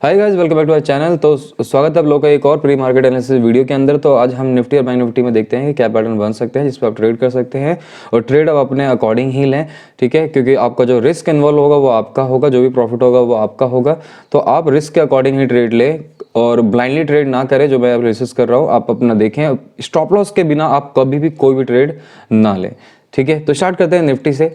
Hi guys, welcome back to our channel. तो स्वागत है आप लोगों का एक और प्री मार्केट एनालिसिस वीडियो के अंदर। तो आज हम निफ्टी और बैंक निफ्टी में देखते हैं कि क्या पैटर्न बन सकते हैं जिस पर आप ट्रेड कर सकते हैं और ट्रेड आप अपने अकॉर्डिंग ही लें, ठीक है। क्योंकि आपका जो रिस्क इन्वॉल्व होगा वो आपका होगा, जो भी प्रॉफिट होगा वो आपका होगा। तो आप रिस्क के अकॉर्डिंग ही ट्रेड लें और ब्लाइंडली ट्रेड ना करें, जो मैं एनालिसिस कर रहा हूँ। आप अपना देखें, स्टॉप लॉस के बिना आप कभी भी कोई भी ट्रेड ना लें, ठीक है। तो स्टार्ट करते हैं निफ्टी से,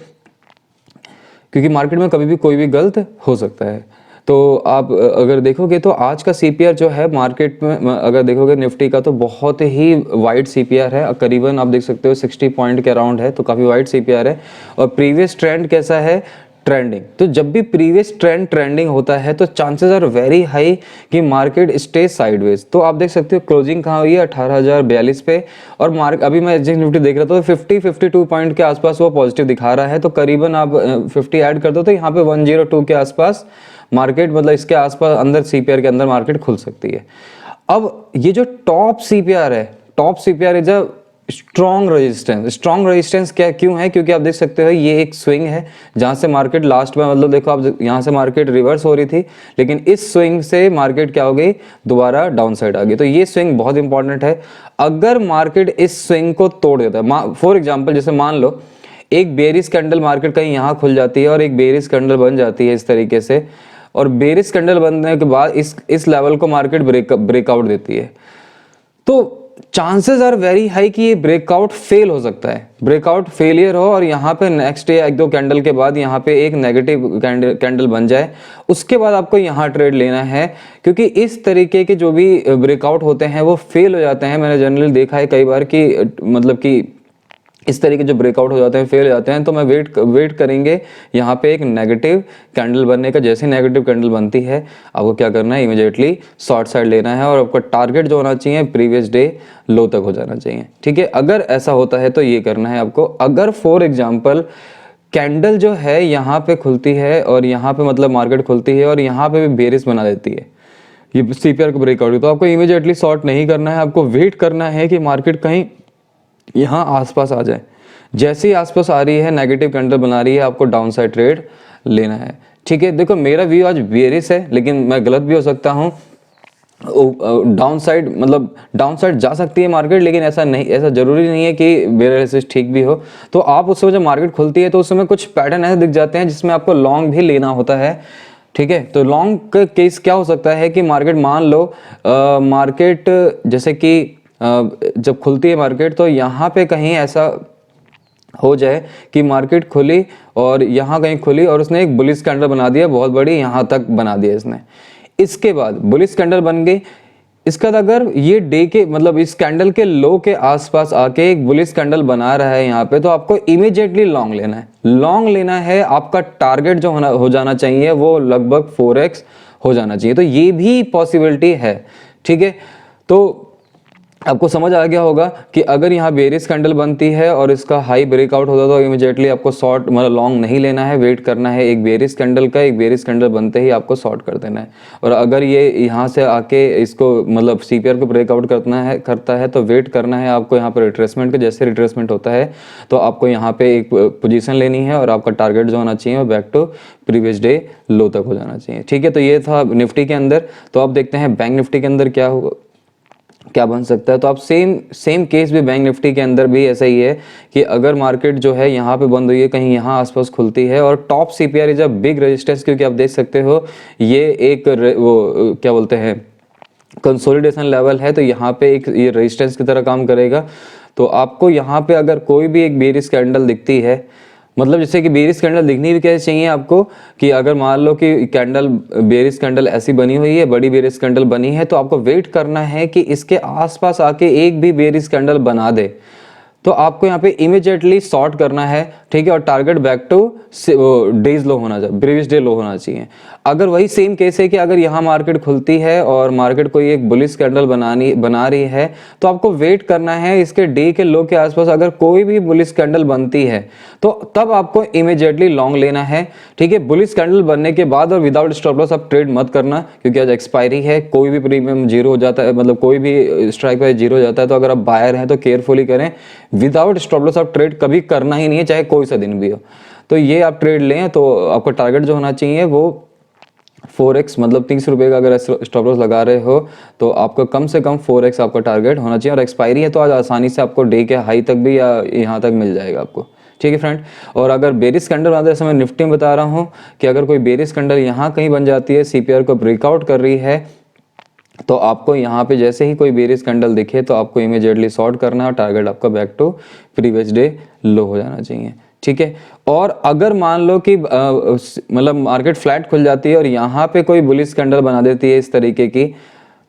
क्योंकि मार्केट में कभी भी कोई भी गलत हो सकता है। तो आप अगर देखोगे तो आज का सीपीआर जो है मार्केट में, अगर देखोगे निफ्टी का, तो बहुत ही वाइड सीपीआर है। करीबन आप देख सकते हो 60 पॉइंट के अराउंड है, तो काफ़ी वाइड सीपीआर है। और प्रीवियस ट्रेंड कैसा है? ट्रेंडिंग। तो जब भी प्रीवियस ट्रेंड ट्रेंडिंग होता है तो चांसेस आर वेरी हाई कि मार्केट स्टे साइडवेज। तो आप देख सकते हो क्लोजिंग कहाँ हुई है, 18,042 पे। और अभी मैं जिस निफ्टी देख रहा था तो 52 पॉइंट के आसपास वो पॉजिटिव दिखा रहा है। तो करीबन आप 50 ऐड कर दो तो यहाँ पे 102 के आसपास मार्केट, मतलब इसके आसपास अंदर सीपीआर के अंदर मार्केट खुल सकती है। अब ये जो टॉप सीपीआर है, top CPR is a strong resistance क्या क्यों है? क्योंकि आप देख सकते हो ये एक स्विंग है जहां से मार्केट लास्ट में, मतलब देखो आप, यहां से मार्केट रिवर्स हो रही थी, लेकिन इस स्विंग से मार्केट क्या हो गई, दोबारा डाउन साइड आ गई। तो ये स्विंग बहुत इंपॉर्टेंट है। अगर मार्केट इस स्विंग को तोड़ देता है, फॉर एग्जाम्पल जैसे मान लो एक बेरिश कैंडल मार्केट कहीं यहाँ खुल जाती है और एक बेरिश कैंडल बन जाती है इस तरीके से, और बेरिश कैंडल बनने के बाद इस लेवल को मार्केट ब्रेकआउट देती है, तो चांसेस आर वेरी हाई कि ये ब्रेकआउट फेल हो सकता है, ब्रेकआउट फेलियर हो और यहाँ पे नेक्स्ट डे एक दो कैंडल के बाद यहाँ पे एक नेगेटिव कैंडल बन जाए। उसके बाद आपको यहाँ ट्रेड लेना है, क्योंकि इस तरीके के जो भी ब्रेकआउट होते हैं वो फेल हो जाते हैं। मैंने जनरली देखा है कई बार कि मतलब कि इस तरीके जो ब्रेकआउट हो जाते हैं, फेल हो जाते हैं। तो मैं वेट करेंगे यहाँ पे एक नेगेटिव कैंडल बनने का। जैसे नेगेटिव कैंडल बनती है आपको क्या करना है, इमीडिएटली शॉर्ट साइड लेना है और आपका टारगेट जो होना चाहिए प्रीवियस डे लो तक हो जाना चाहिए, ठीक है। अगर ऐसा होता है तो ये करना है आपको। अगर फॉर एग्जाम्पल कैंडल जो है यहाँ पे खुलती है और यहाँ पे मतलब मार्केट खुलती है और यहाँ पे भी बेरिश बना देती है, ये सीपीआर को ब्रेकआउट, तो आपको इमीडिएटली शॉर्ट नहीं करना है। आपको वेट करना है कि मार्केट कहीं यहाँ आसपास आ जाए। जैसे ही आसपास आ रही है, नेगेटिव कैंडल बना रही है, आपको डाउन साइड ट्रेड लेना है, ठीक है। देखो मेरा व्यू आज बेरिश है, लेकिन मैं गलत भी हो सकता हूँ। डाउन साइड मतलब डाउन साइड जा सकती है मार्केट, लेकिन ऐसा नहीं, ऐसा जरूरी नहीं है कि बेरिश ठीक भी हो। तो आप उस समय जब मार्केट खुलती है तो उस समय कुछ पैटर्न ऐसे दिख जाते हैं जिसमें आपको लॉन्ग भी लेना होता है, ठीक है। तो लॉन्ग का केस क्या हो सकता है कि मार्केट, मान लो मार्केट जैसे कि जब खुलती है मार्केट तो यहाँ पे कहीं ऐसा हो जाए कि मार्केट खुली और यहाँ कहीं खुली और उसने एक बुलिश कैंडल बना दिया, बहुत बड़ी, यहाँ तक बना दिया इसने। इसके बाद बुलिश कैंडल बन गई। इसका अगर ये डे के, मतलब इस कैंडल के लो के आसपास आके एक बुलिश कैंडल बना रहा है यहाँ पे, तो आपको इमीडिएटली लॉन्ग लेना है। लॉन्ग लेना है, आपका टारगेट जो हो जाना चाहिए वो लगभग 4x हो जाना चाहिए। तो ये भी पॉसिबिलिटी है, ठीक है। तो आपको समझ आ गया होगा कि अगर यहाँ बेरिश कैंडल बनती है और इसका हाई ब्रेकआउट होता है तो इमीडिएटली आपको शॉर्ट, मतलब लॉन्ग नहीं लेना है, वेट करना है एक बेरिश कैंडल का। एक बेरिश कैंडल बनते ही आपको शॉर्ट कर देना है। और अगर ये यहाँ से आके इसको, मतलब सीपीआर को ब्रेकआउट करता है तो वेट करना है आपको यहाँ पर रिट्रेसमेंट का। जैसे रिट्रेसमेंट होता है तो आपको यहाँ पे एक पोजीशन लेनी है और आपका टारगेट जो होना चाहिए वो back to previous day low तक हो जाना चाहिए, ठीक है। तो ये था निफ्टी के अंदर। तो आप देखते हैं बैंक निफ्टी के अंदर क्या बन सकता है। तो आप सेम केस भी बैंक निफ्टी के अंदर भी ऐसा ही है कि अगर मार्केट जो है यहाँ पे बंद हुई है, कहीं यहाँ आसपास खुलती है और top CPR is a big resistance, क्योंकि आप देख सकते हो ये एक वो क्या बोलते हैं, कंसोलिडेशन लेवल है। तो यहाँ पे एक ये रेजिस्टेंस की तरह काम करेगा। तो आपको यहाँ पे अगर कोई भी एक बेरिश कैंडल दिखती है, मतलब जैसे कि बेरिश कैंडल दिखनी भी कैसे चाहिए आपको, कि अगर मान लो कि कैंडल, बेरिश कैंडल ऐसी बनी हुई है, बड़ी बेरिश कैंडल बनी है, तो आपको वेट करना है कि इसके आसपास आके एक भी बेरिश कैंडल बना दे, तो आपको यहाँ पे इमीडिएटली शॉर्ट करना है, ठीक है। और टारगेट बैक टू डेज लो होना चाहिए, प्रीवियस डे लो होना चाहिए। अगर वही सेम केस है कि अगर यहाँ मार्केट खुलती है और मार्केट कोई एक बुलिश कैंडल बना रही है, तो आपको वेट करना है इसके डे के लो के आसपास अगर कोई भी बुलिश कैंडल बनती है तो तब आपको इमीडिएटली लॉन्ग लेना है, ठीक है। बुलिश कैंडल बनने के बाद और विदाउट स्टॉप लॉस आप ट्रेड मत करना, क्योंकि आज एक्सपायरी है, कोई भी प्रीमियम जीरो हो जाता है, मतलब कोई भी स्ट्राइक प्राइस जीरो हो जाता है। तो अगर आप बायर हैं तो केयरफुली करें, विदाउट स्टॉप लॉस आप ट्रेड कभी करना ही नहीं है, चाहे कोई सा दिन भी हो। तो ये आप ट्रेड लें तो आपका टारगेट जो होना चाहिए वो 4x मतलब 30 रुपये का अगर स्टॉप लॉस लगा रहे हो तो आपको कम से कम 4x आपका टारगेट होना चाहिए। और एक्सपायरी है तो आज आसानी से आपको डे के हाई तक भी या यहाँ तक मिल जाएगा आपको, ठीक है फ्रेंड। और अगर बेरिश कैंडल बनाते हैं, जैसे मैं निफ्टी में बता रहा हूँ कि अगर कोई बेरिश कैंडल यहाँ कहीं बन जाती है, सीपीआर को ब्रेकआउट कर रही है, तो आपको यहाँ पे जैसे ही कोई बेरिश कैंडल दिखे तो आपको इमीडिएटली शॉर्ट करना है और टारगेट आपका back to previous day low हो जाना चाहिए, ठीक है। और अगर मान लो कि मतलब मार्केट फ्लैट खुल जाती है और यहाँ पे कोई बुलिश कैंडल बना देती है इस तरीके की,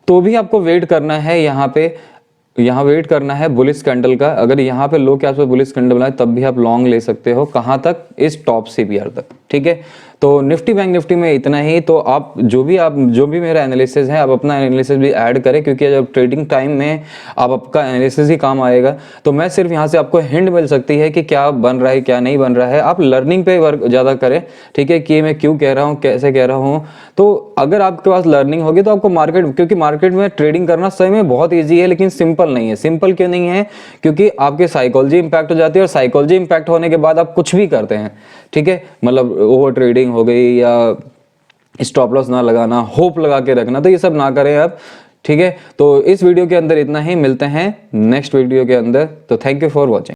तो भी आपको वेट करना है, यहाँ वेट करना है बुलिश कैंडल का। अगर यहाँ पे लो के आसपास बुलिश कैंडल बनाए तब भी आप लॉन्ग ले सकते हो, कहाँ तक, इस टॉप सीपीआर तक, ठीक है। तो निफ्टी बैंक निफ्टी में इतना ही। तो आप जो भी मेरा एनालिसिस है आप अपना एनालिसिस भी ऐड करें, क्योंकि जब ट्रेडिंग टाइम में आप आपका एनालिसिस ही काम आएगा। तो मैं सिर्फ यहाँ से आपको हिंट मिल सकती है कि क्या बन रहा है क्या नहीं बन रहा है, आप लर्निंग पे वर्क ज़्यादा करें, ठीक है, कि मैं क्यों कह रहा हूँ कैसे कह रहा हूँ। तो अगर आपके पास लर्निंग होगी तो आपको क्योंकि मार्केट में ट्रेडिंग करना सही में बहुत ईजी है, लेकिन सिंपल नहीं है। सिंपल क्यों नहीं है? क्योंकि आपकी साइकोलॉजी इंपैक्ट हो जाती है, और साइकोलॉजी इंपैक्ट होने के बाद आप कुछ भी करते हैं, ठीक है, मतलब ओवर ट्रेडिंग हो गई या स्टॉप लॉस ना लगाना, होप लगा के रखना, तो ये सब ना करें आप, ठीक है। तो इस वीडियो के अंदर इतना ही, मिलते हैं नेक्स्ट वीडियो के अंदर। तो थैंक यू फॉर वॉचिंग।